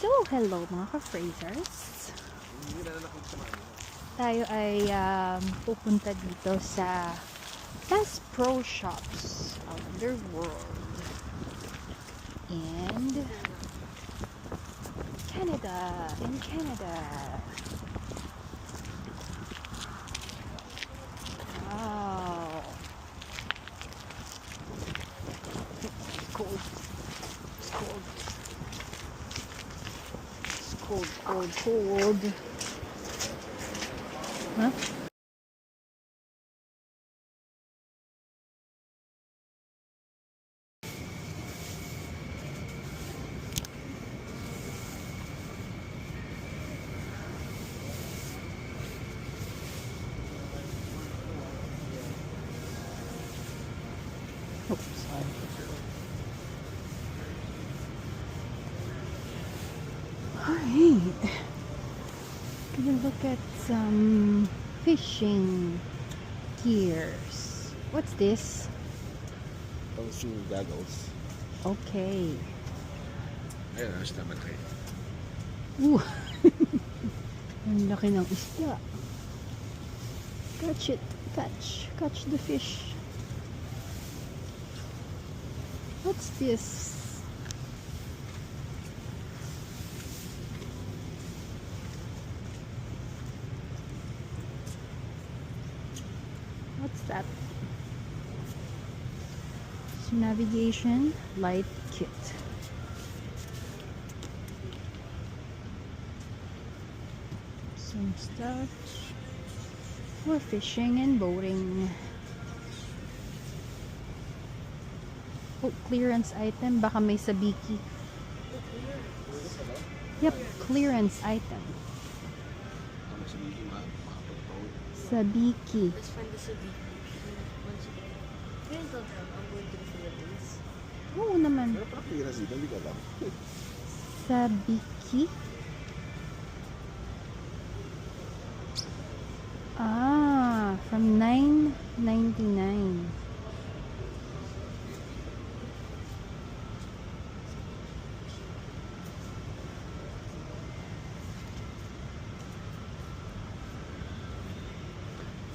So, hello mga ka-Frasers. Tayo ay pupunta dito sa Bass Pro Shops Underworld and Canada. Wow. It's cold. Cold. Huh? Oh, sorry. Alright. Gonna look at some fishing gears. What's this? Those two goggles. Okay. Ayun, ayos naman kayo. Ooh. Ang laki ng isda. Catch it. Catch the fish. What's this? What's that? Navigation light kit. Some stuff for fishing and boating. Oh, clearance item. Baka may sabiki. Yep, clearance item. Sabiki. Let's find the Sabiki. Here's the drum. I'm going to the Philippines. Oo naman. Pero parang clearance dito, hindi ko alam. Sabiki. Ah, from $9.99.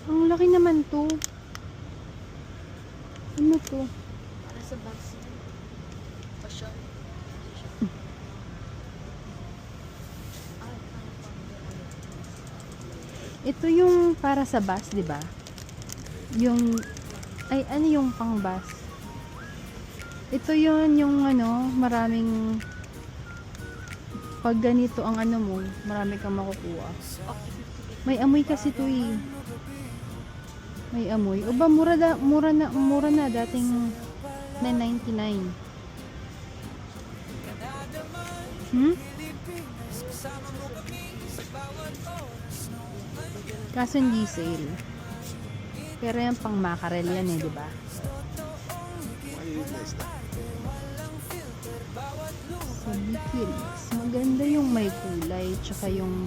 Ang laki naman to. Ano to? Para sa vaccine. Pasyon. Ito yung para sa bus, di ba? Yung ay ano yung pang bus? Ito yun yung ano, maraming pag ganito ang ano mo, marami kang makukuha. May amoy kasi to eh. May amoy. O ba mura na dating $9.99. Kaso hindi sale. Pero yan pang mackerel yan eh, di ba? Sa bikinis. Maganda yung may kulay, tsaka yung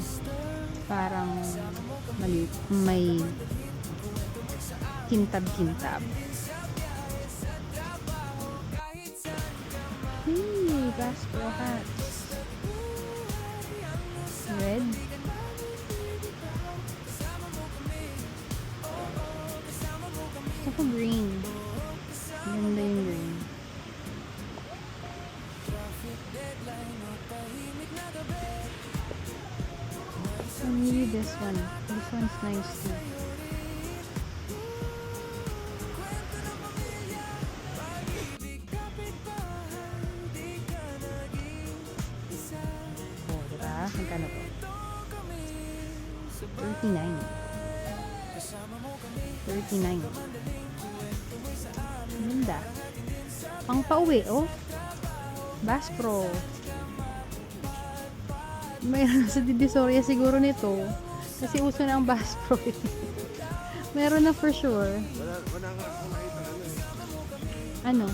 parang maliit, may kintab-kintab. Hey, Bass Pro hats. Red. Gusto ko green. Ganda yung green. So maybe this one. This one's nice too. Oh, diba? Magkano po? 39. 39. Ganda. Pang pauwi, oh. Bass Pro. Mayroon sa Divisoria siguro nito. Kasi uso na ang Bass Pro. Meron na for sure. Wala nga akong nakita Ano?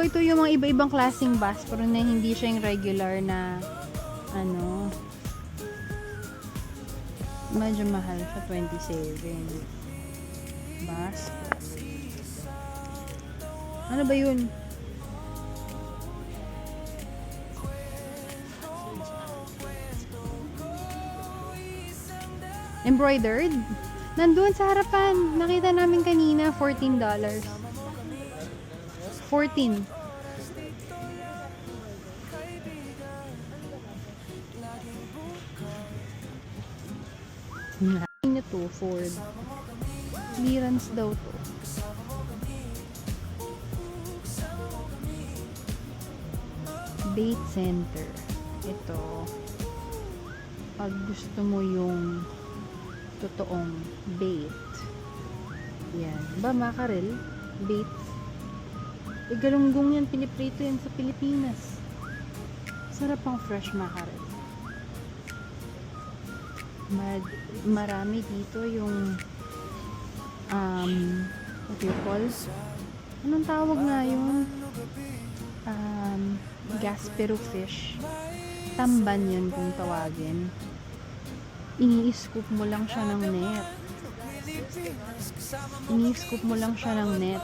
Ito yung mga iba-ibang klaseng bass pero na hindi siya yung regular na ano. Medyo mahal siya, 27. Bass. Ano ba yun? Embroidered. Nandun sa harapan. Nakita namin kanina, $14. 14. Na to, Ford. Clearance daw to. Bait center. Ito. Pag gusto mo yung totoong bait. Yan. Ba, makarel? Bait. Galunggong yan. Piniprito yan sa Pilipinas. Sarap ang fresh makarel. Marami dito yung what do you call? Anong tawag nga yung Gaspero fish. Tamban yun kung tawagin. Ini-scoop mo lang siya ng net. Ini-scoop mo lang siya ng net.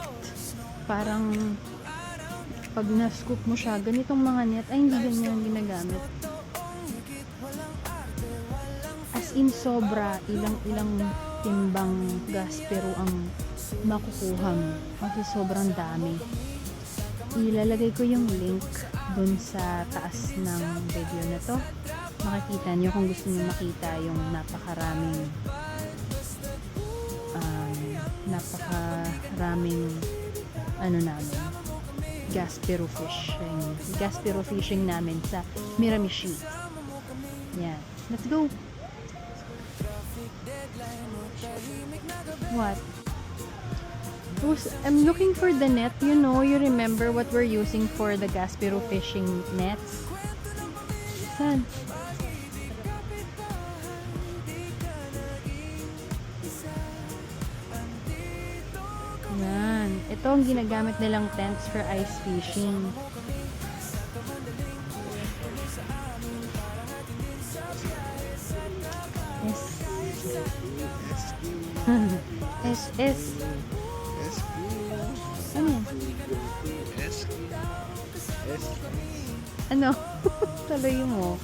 Parang pag na-scoop mo siya, ganitong mga net, ay hindi ganyan ginagamit. As in sobra, ilang timbang Gaspero ang makukuha mo. Kasi sobrang dami. Ilalagay ko yung link dun sa taas ng video na to. Makikita nyo kung gusto nyo makita yung napakaraming ano namin, Gaspero fishing namin sa Miramichi. Yan. Let's go! What? I'm looking for the net. You know, you remember what we're using for the Gaspero fishing nets? Saan? Yan. Ito ang ginagamit nilang tents for ice fishing. SS. Ano yan? Ano? Tuloy mo.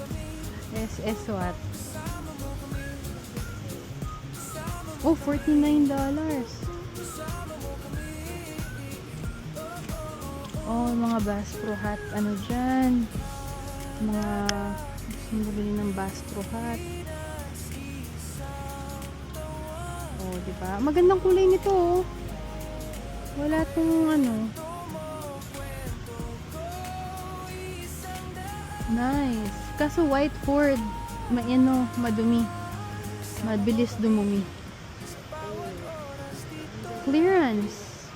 SS what? Oh, $49. Oh, mga Bass Pro Hat. Ano dyan? Mga bumili ng Bass Pro Hat. Oh, diba? Magandang kulay nito, oh. Wala tong ano. Nice. Kaso white Ford. Madumi. Mabilis dumumi. Clearance.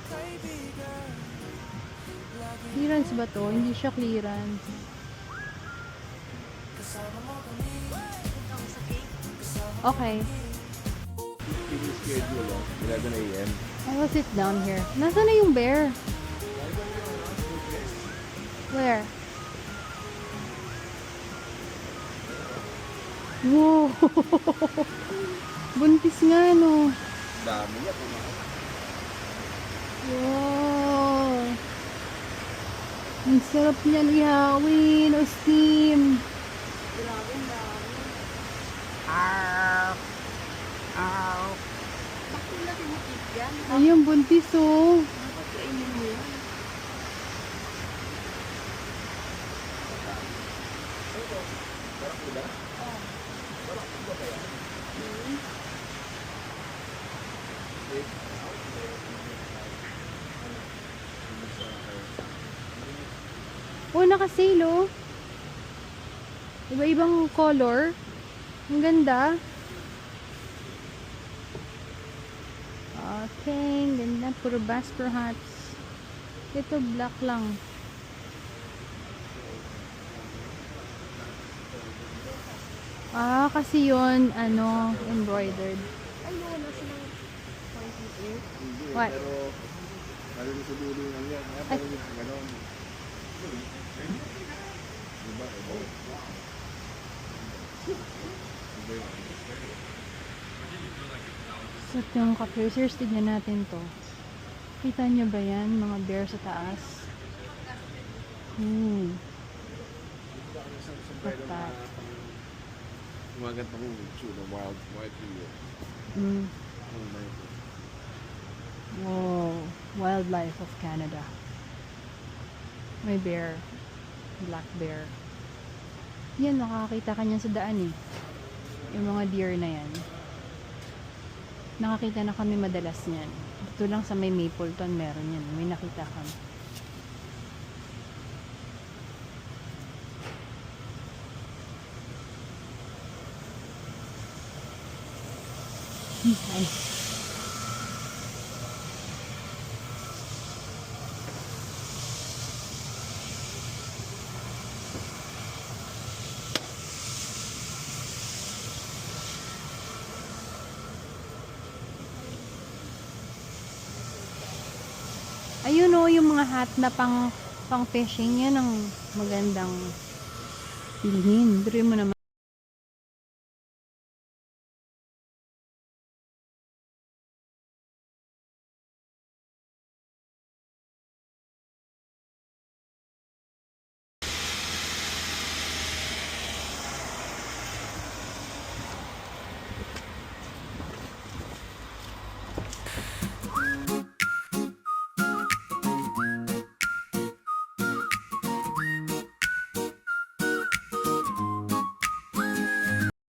Clearance ba to? Hindi siya clearance. Okay. Schedule, 11 a.m. I will sit down here. Nasaan na yung bear? Where? Wow! Buntis nga, no? Dami niya. Wow! Ang sarap niya ihawin o steam. Grabe, ang dami. Arr! Arr! Bakit natin makik yan? Ayun, buntis, oh. Napagkainin mo yan. Oh, naka-sale, oh. Iba-ibang color. Ang ganda. Okay, ang ganda. Puro Bass Pro Hats. Ito, black lang. Ah, kasi yon ano, embroidered. Ay, wala silang pointing ear. Hindi, What? pero narinig sa dulo lang yan. Kaya Ay. parang yung gano'n. Diba? So, yung ka-piercers, tignan natin to. Kita nyo ba yan? Mga bear sa taas. Patat. Kumagat ako shoot ng wild deer. Mm. Ang life. Wow, wildlife of Canada. May bear. Black bear. Yan, nakakita ka niyan sa daan eh. Yung mga deer na yan. Nakakita na kami madalas niyan. Dito lang sa may Mapleton meron yan. May nakita kami. Ay. Ayun o, yung mga hat na pang fishing, yan ang magandang bilhin. Diri mo naman.